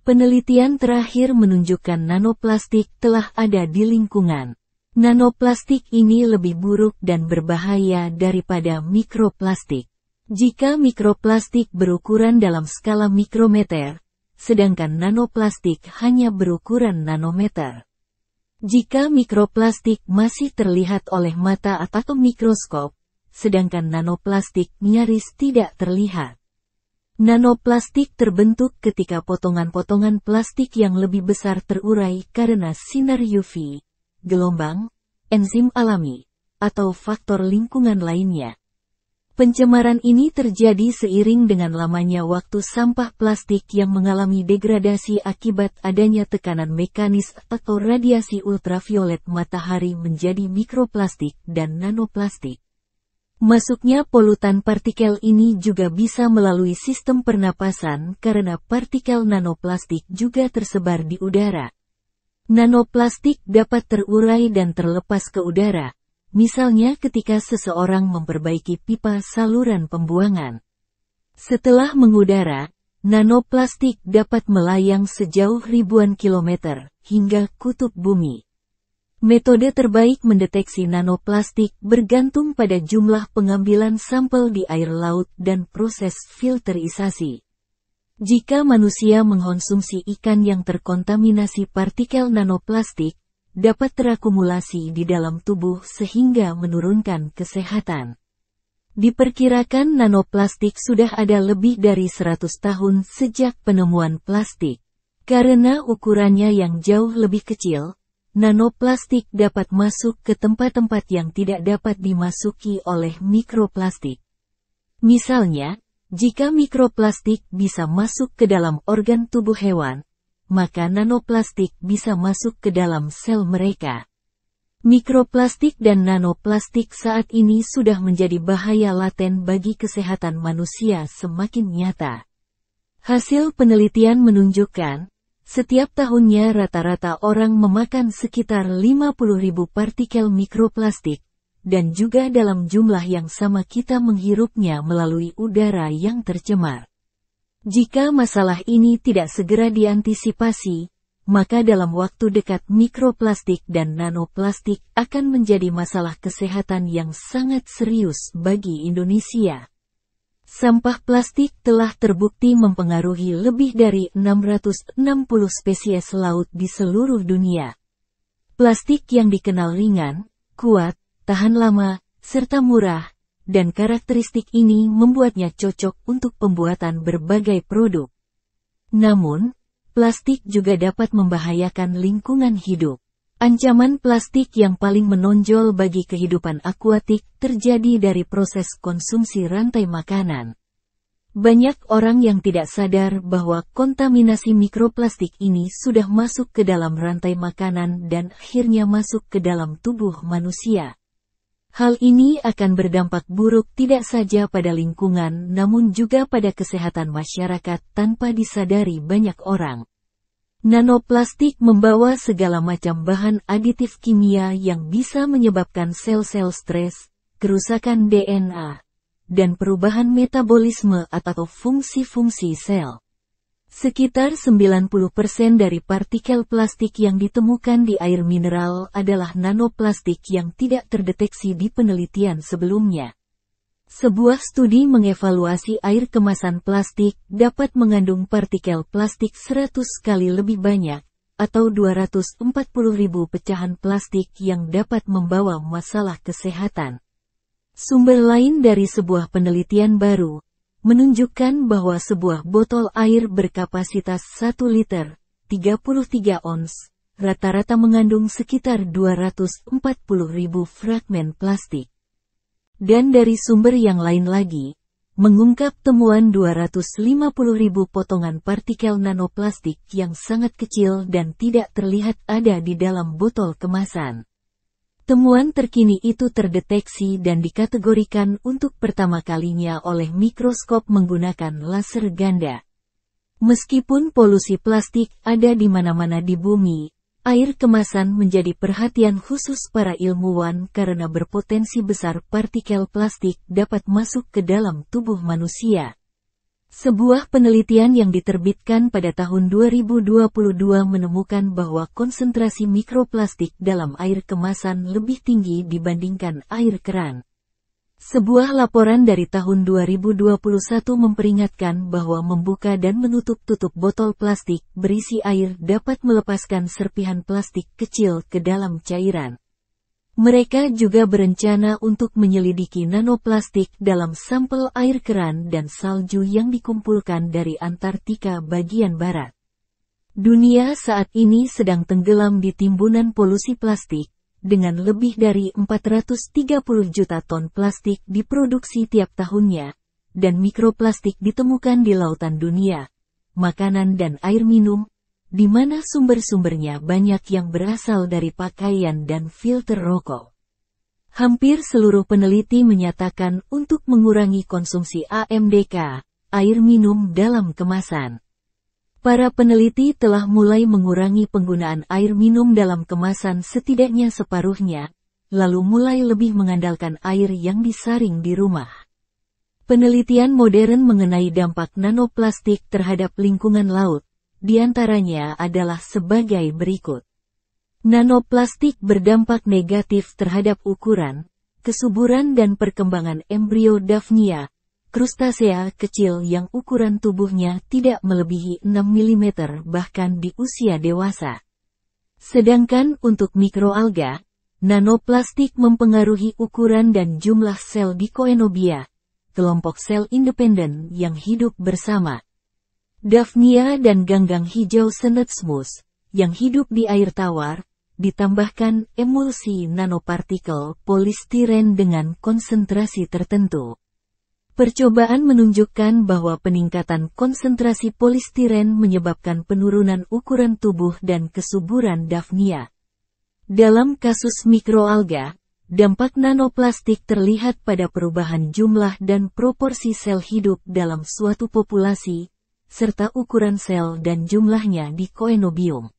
Penelitian terakhir menunjukkan nanoplastik telah ada di lingkungan. Nanoplastik ini lebih buruk dan berbahaya daripada mikroplastik. Jika mikroplastik berukuran dalam skala mikrometer, sedangkan nanoplastik hanya berukuran nanometer. Jika mikroplastik masih terlihat oleh mata atau mikroskop, sedangkan nanoplastik nyaris tidak terlihat. Nanoplastik terbentuk ketika potongan-potongan plastik yang lebih besar terurai karena sinar UV, gelombang, enzim alami, atau faktor lingkungan lainnya. Pencemaran ini terjadi seiring dengan lamanya waktu sampah plastik yang mengalami degradasi akibat adanya tekanan mekanis atau radiasi ultraviolet matahari menjadi mikroplastik dan nanoplastik. Masuknya polutan partikel ini juga bisa melalui sistem pernapasan karena partikel nanoplastik juga tersebar di udara. Nanoplastik dapat terurai dan terlepas ke udara, misalnya ketika seseorang memperbaiki pipa saluran pembuangan. Setelah mengudara, nanoplastik dapat melayang sejauh ribuan kilometer hingga kutub bumi. Metode terbaik mendeteksi nanoplastik bergantung pada jumlah pengambilan sampel di air laut dan proses filterisasi. Jika manusia mengkonsumsi ikan yang terkontaminasi partikel nanoplastik, dapat terakumulasi di dalam tubuh sehingga menurunkan kesehatan. Diperkirakan nanoplastik sudah ada lebih dari 100 tahun sejak penemuan plastik. Karena ukurannya yang jauh lebih kecil, nanoplastik dapat masuk ke tempat-tempat yang tidak dapat dimasuki oleh mikroplastik. Misalnya, jika mikroplastik bisa masuk ke dalam organ tubuh hewan, maka nanoplastik bisa masuk ke dalam sel mereka. Mikroplastik dan nanoplastik saat ini sudah menjadi bahaya laten bagi kesehatan manusia semakin nyata. Hasil penelitian menunjukkan, setiap tahunnya rata-rata orang memakan sekitar 50.000 partikel mikroplastik, dan juga dalam jumlah yang sama kita menghirupnya melalui udara yang tercemar. Jika masalah ini tidak segera diantisipasi, maka dalam waktu dekat mikroplastik dan nanoplastik akan menjadi masalah kesehatan yang sangat serius bagi Indonesia. Sampah plastik telah terbukti mempengaruhi lebih dari 660 spesies laut di seluruh dunia. Plastik yang dikenal ringan, kuat, tahan lama, serta murah, dan karakteristik ini membuatnya cocok untuk pembuatan berbagai produk. Namun, plastik juga dapat membahayakan lingkungan hidup. Ancaman plastik yang paling menonjol bagi kehidupan akuatik terjadi dari proses konsumsi rantai makanan. Banyak orang yang tidak sadar bahwa kontaminasi mikroplastik ini sudah masuk ke dalam rantai makanan dan akhirnya masuk ke dalam tubuh manusia. Hal ini akan berdampak buruk tidak saja pada lingkungan namun juga pada kesehatan masyarakat tanpa disadari banyak orang. Nanoplastik membawa segala macam bahan aditif kimia yang bisa menyebabkan sel-sel stres, kerusakan DNA, dan perubahan metabolisme atau fungsi-fungsi sel. Sekitar 90% dari partikel plastik yang ditemukan di air mineral adalah nanoplastik yang tidak terdeteksi di penelitian sebelumnya. Sebuah studi mengevaluasi air kemasan plastik dapat mengandung partikel plastik 100 kali lebih banyak, atau 240.000 pecahan plastik yang dapat membawa masalah kesehatan. Sumber lain dari sebuah penelitian baru, menunjukkan bahwa sebuah botol air berkapasitas 1 liter, 33 ons, rata-rata mengandung sekitar 240.000 fragmen plastik. Dan dari sumber yang lain lagi, mengungkap temuan 250.000 potongan partikel nanoplastik yang sangat kecil dan tidak terlihat ada di dalam botol kemasan. Temuan terkini itu terdeteksi dan dikategorikan untuk pertama kalinya oleh mikroskop menggunakan laser ganda. Meskipun polusi plastik ada di mana-mana di bumi, air kemasan menjadi perhatian khusus para ilmuwan karena berpotensi besar partikel plastik dapat masuk ke dalam tubuh manusia. Sebuah penelitian yang diterbitkan pada tahun 2022 menemukan bahwa konsentrasi mikroplastik dalam air kemasan lebih tinggi dibandingkan air keran. Sebuah laporan dari tahun 2021 memperingatkan bahwa membuka dan menutup-tutup botol plastik berisi air dapat melepaskan serpihan plastik kecil ke dalam cairan. Mereka juga berencana untuk menyelidiki nanoplastik dalam sampel air keran dan salju yang dikumpulkan dari Antartika bagian barat. Dunia saat ini sedang tenggelam di timbunan polusi plastik, dengan lebih dari 430 juta ton plastik diproduksi tiap tahunnya, dan mikroplastik ditemukan di lautan dunia, makanan dan air minum, di mana sumber-sumbernya banyak yang berasal dari pakaian dan filter rokok. Hampir seluruh peneliti menyatakan untuk mengurangi konsumsi AMDK, air minum dalam kemasan. Para peneliti telah mulai mengurangi penggunaan air minum dalam kemasan setidaknya separuhnya, lalu mulai lebih mengandalkan air yang disaring di rumah. Penelitian modern mengenai dampak nanoplastik terhadap lingkungan laut, di antaranya adalah sebagai berikut. Nanoplastik berdampak negatif terhadap ukuran, kesuburan dan perkembangan embrio Daphnia, krustasea kecil yang ukuran tubuhnya tidak melebihi 6 mm bahkan di usia dewasa. Sedangkan untuk mikroalga, nanoplastik mempengaruhi ukuran dan jumlah sel di Coenobia, kelompok sel independen yang hidup bersama. Daphnia dan ganggang hijau Senetsmus, yang hidup di air tawar, ditambahkan emulsi nanopartikel polistiren dengan konsentrasi tertentu. Percobaan menunjukkan bahwa peningkatan konsentrasi polistiren menyebabkan penurunan ukuran tubuh dan kesuburan Daphnia. Dalam kasus mikroalga, dampak nanoplastik terlihat pada perubahan jumlah dan proporsi sel hidup dalam suatu populasi, serta ukuran sel dan jumlahnya di Coenobium.